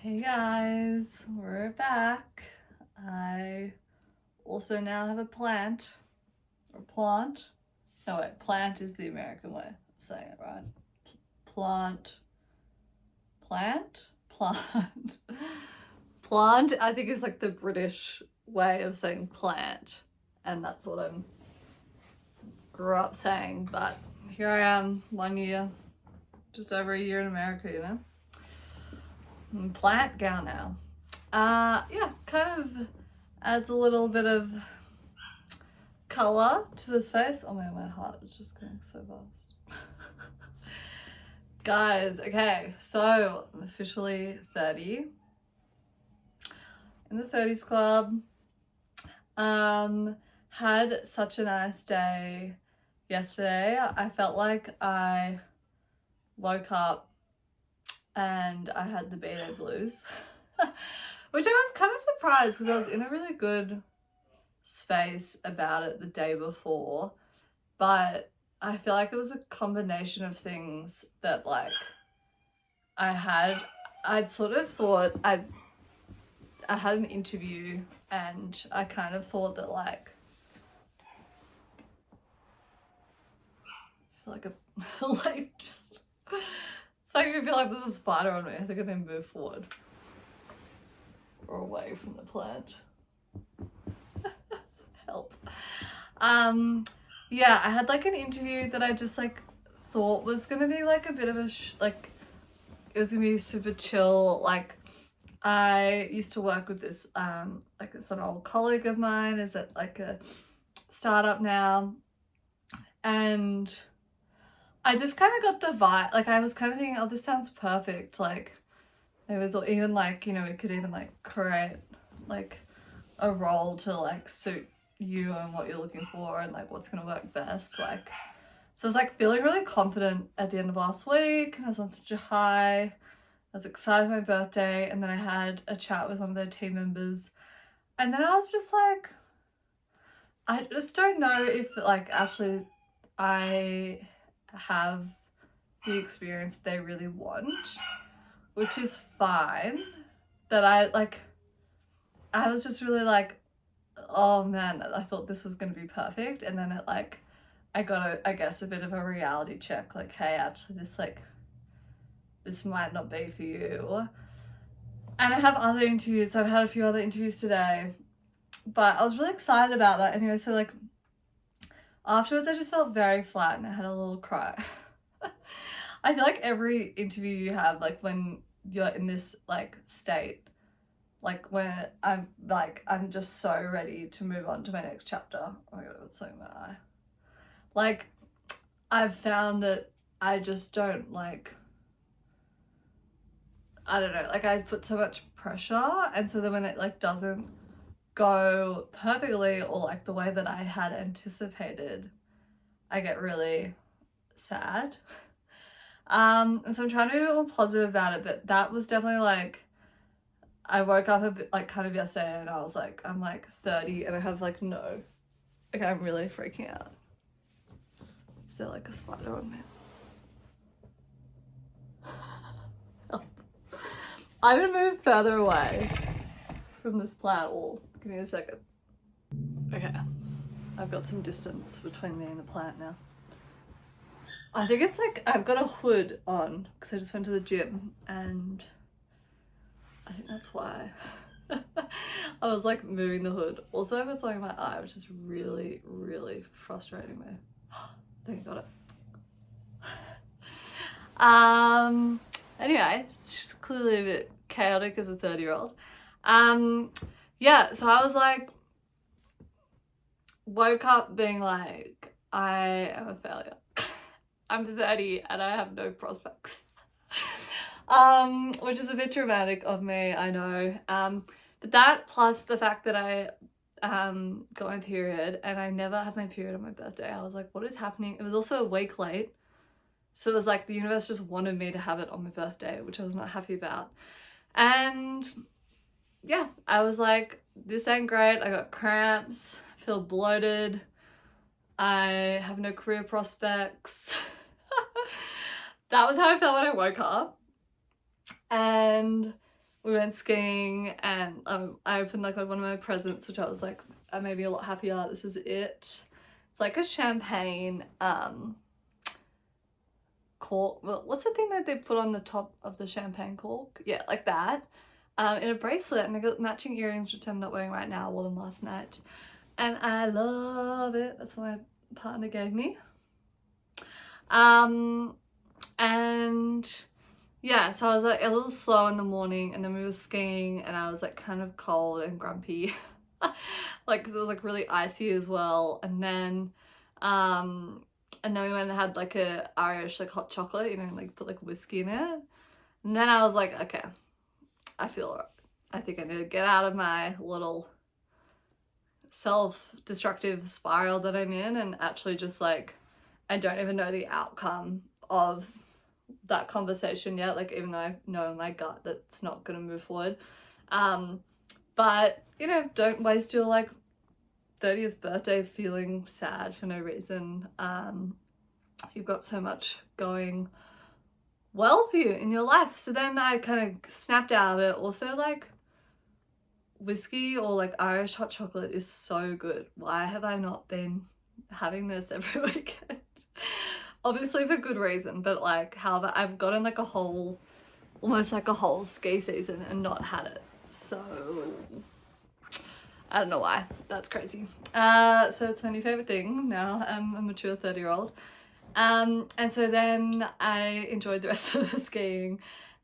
Hey guys, we're back. I also now have a plant. Or plant. No wait, plant is the American way of saying it, right? Plant. Plant? Plant. Plant, I think, is like the British way of saying plant. And that's what I grew up saying. But here I am, 1 year, just over a year in America, you know? Plant gal now. Yeah, kind of adds a little bit of color to this face. Oh man, my heart is just going so fast. Guys, okay, so I'm officially 30. In the 30s club. Had such a nice day yesterday. I felt like I woke up and I had the B-Day blues. Which I was kind of surprised because I was in a really good space about it the day before, but I feel like it was a combination of things that like I'd sort of thought I had an interview and I kind of thought that like I feel like a like just it's like I feel like there's a spider on me. I think I need to move forward or away from the plant. Help. Yeah, I had like an interview that I just like thought was gonna be like a bit of a like it was gonna be super chill. Like I used to work with this like it's an old colleague of mine is at like a startup now, and I just kind of got the vibe, like I was kind of thinking, oh, this sounds perfect. Like there was even like, you know, it could even like create like a role to like suit you and what you're looking for and like what's gonna work best. Like so I was like feeling really confident at the end of last week and I was on such a high. I was excited for my birthday, and then I had a chat with one of their team members, and then I was just like, I just don't know if like actually I have the experience they really want, which is fine. But I was just really like, oh man, I thought this was gonna be perfect, and then it like I got I guess a bit of a reality check, like, hey, actually this might not be for you. And I have other interviews, so I've had a few other interviews today, but I was really excited about that anyway. So like afterwards I just felt very flat and I had a little cry. I feel like every interview you have, like when you're in this like state, like when I'm just so ready to move on to my next chapter. Oh my god, I got something in my eye. Like I've found that I just don't like, I don't know, like I put so much pressure, and so then when it like doesn't go perfectly or like the way that I had anticipated, I get really sad. And so I'm trying to be more positive about it, but that was definitely like, I woke up a bit like kind of yesterday and I was like, I'm like 30 and I have like no, like I'm really freaking out. Is there like a spider on me? Help. I'm gonna move further away from this plant wall. Give me a second. Okay, I've got some distance between me and the plant now. I think it's like I've got a hood on because I just went to the gym, and I think that's why. I was like moving the hood. Also, I was like my eye, which is really, really frustrating me. I think I got it. Anyway, it's just clearly a bit chaotic as a 30-year-old. Yeah, so I was like, woke up being like, I am a failure. I'm 30 and I have no prospects. Which is a bit dramatic of me, I know. But that plus the fact that I got my period and I never had my period on my birthday. I was like, what is happening? It was also a week late. So it was like the universe just wanted me to have it on my birthday, which I was not happy about. And yeah, I was like, this ain't great. I got cramps, I feel bloated, I have no career prospects. That was how I felt when I woke up. And we went skiing, and I opened like one of my presents, which I was like, I made me a lot happier. This is it. It's like a champagne cork. Well, what's the thing that they put on the top of the champagne cork? Yeah, like that. In a bracelet, and I got matching earrings, which I'm not wearing right now. I wore them last night, and I love it. That's what my partner gave me. And yeah, so I was like a little slow in the morning, and then we were skiing, and I was like kind of cold and grumpy, like 'cause it was like really icy as well. And then we went and had like a Irish like hot chocolate, you know, like put like whiskey in it. And then I was like, okay, I feel alright. I think I need to get out of my little self-destructive spiral that I'm in, and actually just like, I don't even know the outcome of that conversation yet, like even though I know in my gut that it's not gonna move forward. But you know, don't waste your like 30th birthday feeling sad for no reason. You've got so much going well for you in your life. So then I kind of snapped out of it. Also, like, whiskey or like Irish hot chocolate is so good. Why have I not been having this every weekend? Obviously for good reason, but like, however, I've gotten like almost like a whole ski season and not had it. So I don't know why. That's crazy. So it's my new favorite thing now. I'm a mature 30-year-old. And so then I enjoyed the rest of the skiing,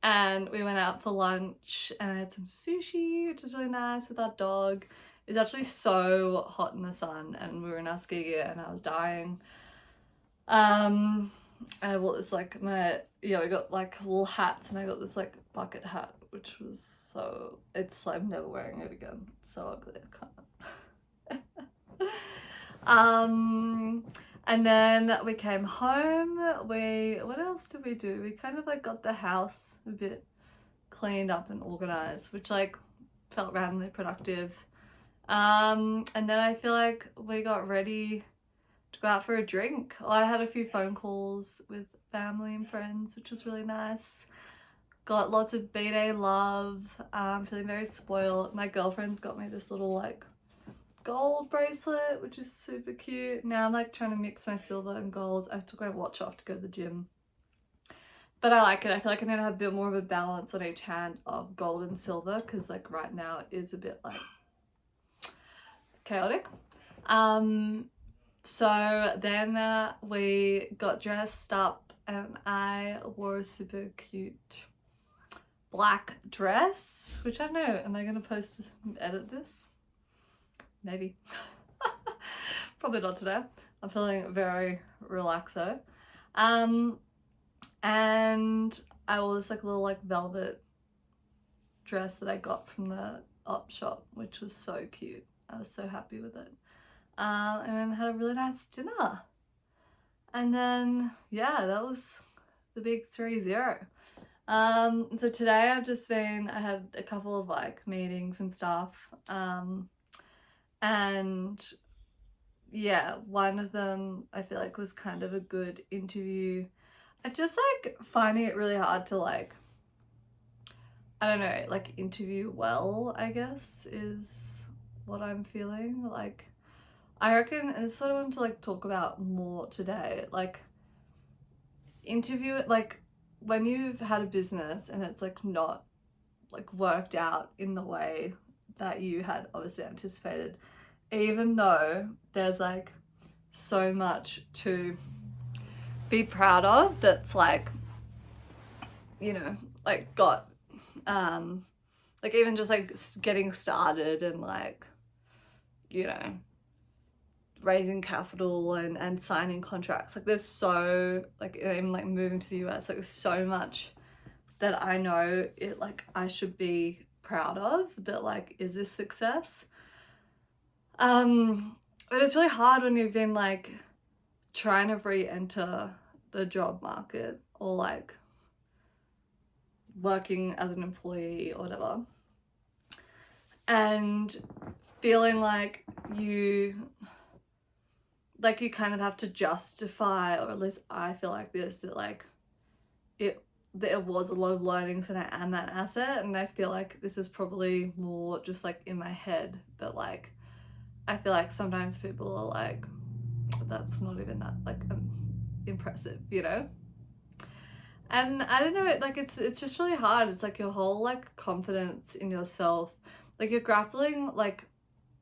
and we went out for lunch, and I had some sushi, which is really nice, with our dog. It was actually so hot in the sun, and we were in our ski gear, and I was dying. And I bought this like we got like little hats, and I got this like bucket hat, which was so, I'm never wearing it again. It's so ugly, I can't. And then we came home. What else did we do? We kind of like got the house a bit cleaned up and organized, which like felt randomly productive. And then I feel like we got ready to go out for a drink. I had a few phone calls with family and friends, which was really nice. Got lots of B-Day love. Feeling very spoiled. My girlfriend's got me this little like gold bracelet, which is super cute. Now I'm like trying to mix my silver and gold. I took my watch off to go to the gym, but I like it. I feel like I need to have a bit more of a balance on each hand of gold and silver, because like right now it is a bit like chaotic. So then we got dressed up, and I wore a super cute black dress, which I don't know, am I gonna edit this? Maybe. Probably not today. I'm feeling very relaxo. And I wore this like little like velvet dress that I got from the op shop, which was so cute. I was so happy with it. And then had a really nice dinner. And then yeah, that was the big 3-0. So today I had a couple of like meetings and stuff. And yeah, one of them I feel like was kind of a good interview. I just like finding it really hard to like, I don't know, like interview well, I guess, is what I'm feeling. Like, I reckon, and it's sort of want to like talk about more today, like interview it, like when you've had a business and it's like not like worked out in the way that you had obviously anticipated, even though there's like so much to be proud of that's like, you know, like got like even just like getting started and like, you know, raising capital and signing contracts, like there's so like, even like moving to the US, like there's so much that I know it like I should be proud of, that like is this success. But it's really hard when you've been like trying to re-enter the job market, or like working as an employee or whatever, and feeling like you kind of have to justify, or at least I feel like this, that like there was a lot of learnings and I am that asset, and I feel like this is probably more just like in my head, but like I feel like sometimes people are like, that's not even that like impressive, you know? And I don't know, it's just really hard. It's like your whole like confidence in yourself, like you're grappling, like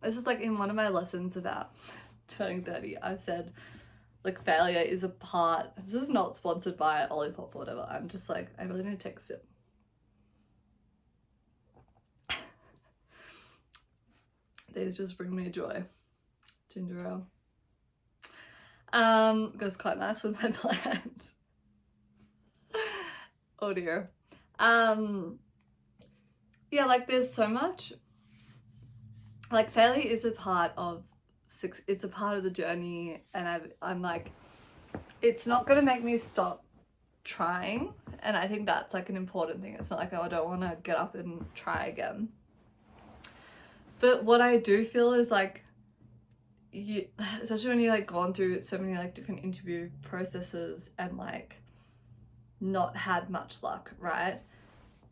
this is like in one of my lessons about turning 30, I've said like failure is a part. This is not sponsored by Olipop or whatever. I'm just like, I really need to take a sip. These just bring me joy. Ginger ale. Goes quite nice with my plant. Oh dear. Yeah, like there's so much, like failure is a part of it's a part of the journey, and I'm like, it's not gonna make me stop trying, and I think that's like an important thing. It's not like, oh, I don't want to get up and try again. But what I do feel is like, you, especially when you're like gone through so many like different interview processes and like not had much luck, right?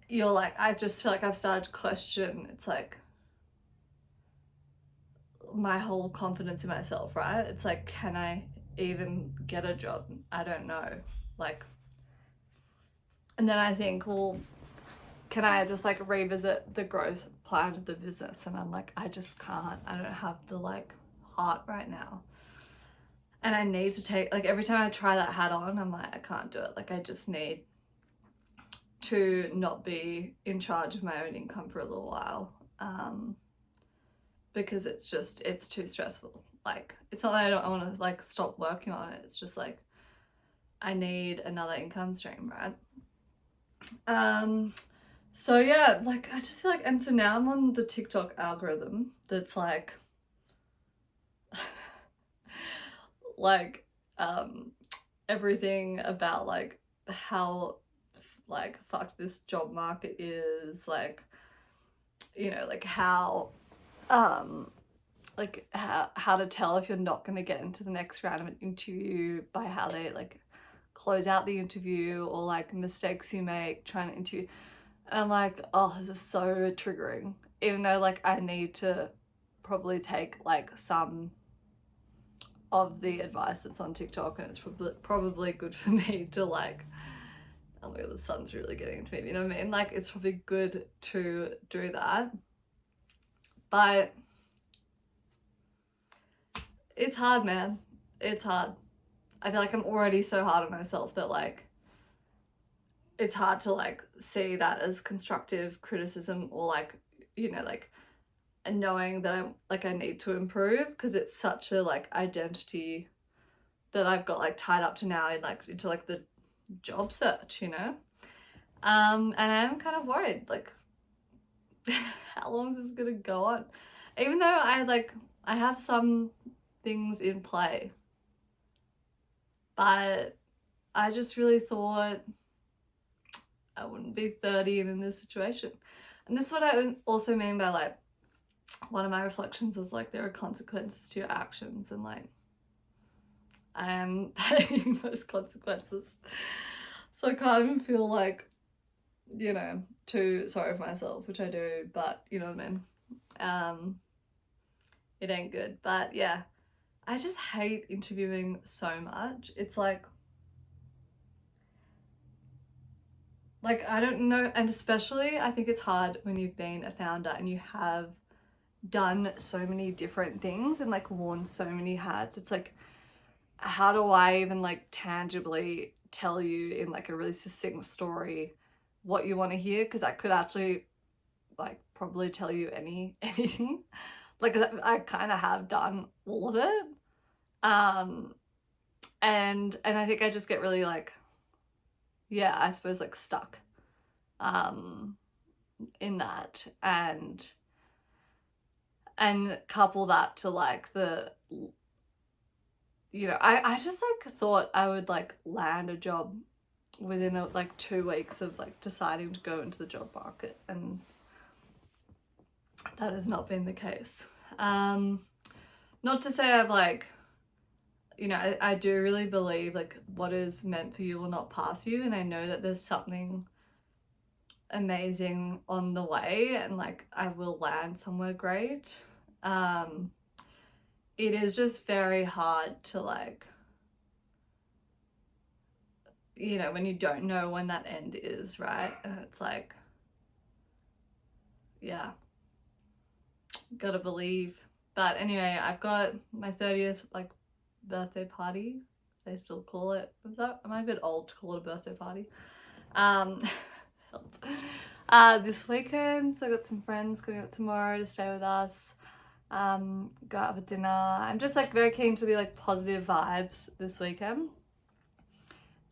You're like, I just feel like I've started to question, it's like my whole confidence in myself, right? It's like, can I even get a job? I don't know. Like, and then I think, well, can I just like revisit the growth plan of the business? And I'm like, I just can't. I don't have the like heart right now. And I need to take, like every time I try that hat on, I'm like, I can't do it. Like I just need to not be in charge of my own income for a little while. Because it's too stressful. Like, it's not that I want to like stop working on it. It's just like, I need another income stream, right? So yeah, like I just feel like, and so now I'm on the TikTok algorithm that's like, like, everything about like how like fucked this job market is, like, you know, like how like how to tell if you're not going to get into the next round of an interview by how they like close out the interview, or like mistakes you make trying to interview. And I'm like, oh, this is so triggering, even though like I need to probably take like some of the advice that's on TikTok, and it's probably good for me to like, oh my god, the sun's really getting into me, you know what I mean? Like it's probably good to do that, but it's hard, man. It's hard. I feel like I'm already so hard on myself that like it's hard to like see that as constructive criticism, or like, you know, like, and knowing that I'm like, I need to improve, because it's such a like identity that I've got like tied up to now in like into like the job search, you know. And I'm kind of worried, like how long is this gonna go on? Even though I have some things in play, but I just really thought I wouldn't be 30 and in this situation. And this is what I also mean by like, one of my reflections is like, there are consequences to your actions, and like I am paying those consequences. So I can't even feel like, you know, too sorry for myself, which I do, but you know what I mean? It ain't good. But yeah, I just hate interviewing so much. It's like I don't know, and especially I think it's hard when you've been a founder and you have done so many different things and like worn so many hats. It's like, how do I even like tangibly tell you in like a really succinct story what you want to hear? Because I could actually like probably tell you anything. Like I kind of have done all of it. And I think I just get really like, yeah, I suppose like stuck in that, and couple that to like the, you know, I just like thought I would like land a job within like 2 weeks of like deciding to go into the job market, and that has not been the case. Not to say I've like you know, I do really believe like what is meant for you will not pass you, and I know that there's something amazing on the way, and like I will land somewhere great. It is just very hard to like, you know, when you don't know when that end is, right? And it's like, yeah, gotta believe. But anyway, I've got my 30th like birthday party. They still call it. Am I a bit old to call it a birthday party? This weekend, so I got some friends going up tomorrow to stay with us. Go out for dinner. I'm just like very keen to be like positive vibes this weekend.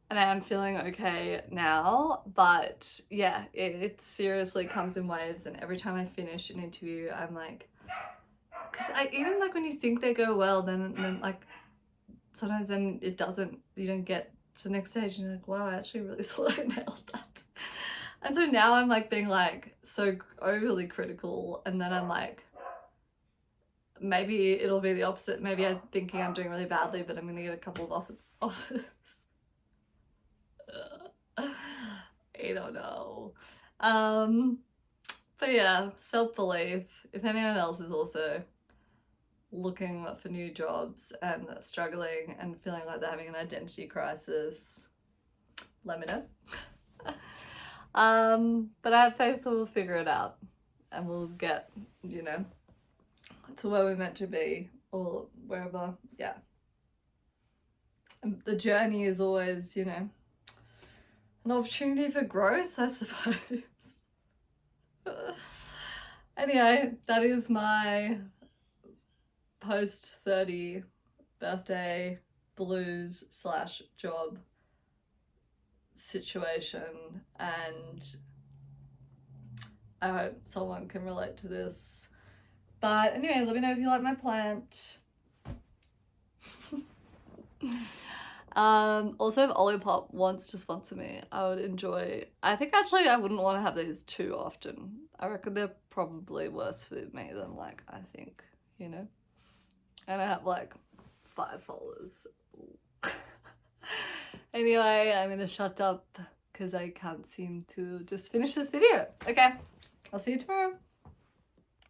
And I am feeling okay now, but yeah, it seriously comes in waves, and every time I finish an interview, I'm like, because I even like when you think they go well, then like sometimes then it doesn't, you don't get to the next stage, and you're like, wow, I actually really thought I nailed that. And so now I'm like being like so overly critical, and then I'm like, maybe it'll be the opposite. Maybe I'm thinking I'm doing really badly, but I'm gonna get a couple of offers. I don't know. But yeah, self-belief. If anyone else is also looking for new jobs and struggling and feeling like they're having an identity crisis, let me know. But I have faith we'll figure it out, and we'll get, you know, to where we're meant to be, or wherever. Yeah. And the journey is always, you know, an opportunity for growth, I suppose. Anyway, that is my post 30 birthday blues / job situation, and I hope someone can relate to this. But anyway, let me know if you like my plant. Also, if Olipop wants to sponsor me, I would enjoy. I think actually I wouldn't want to have these too often. I reckon they're probably worse for me than like I think, you know. And I have like 5 followers. Anyway, I'm gonna shut up because I can't seem to just finish this video. Okay, I'll see you tomorrow.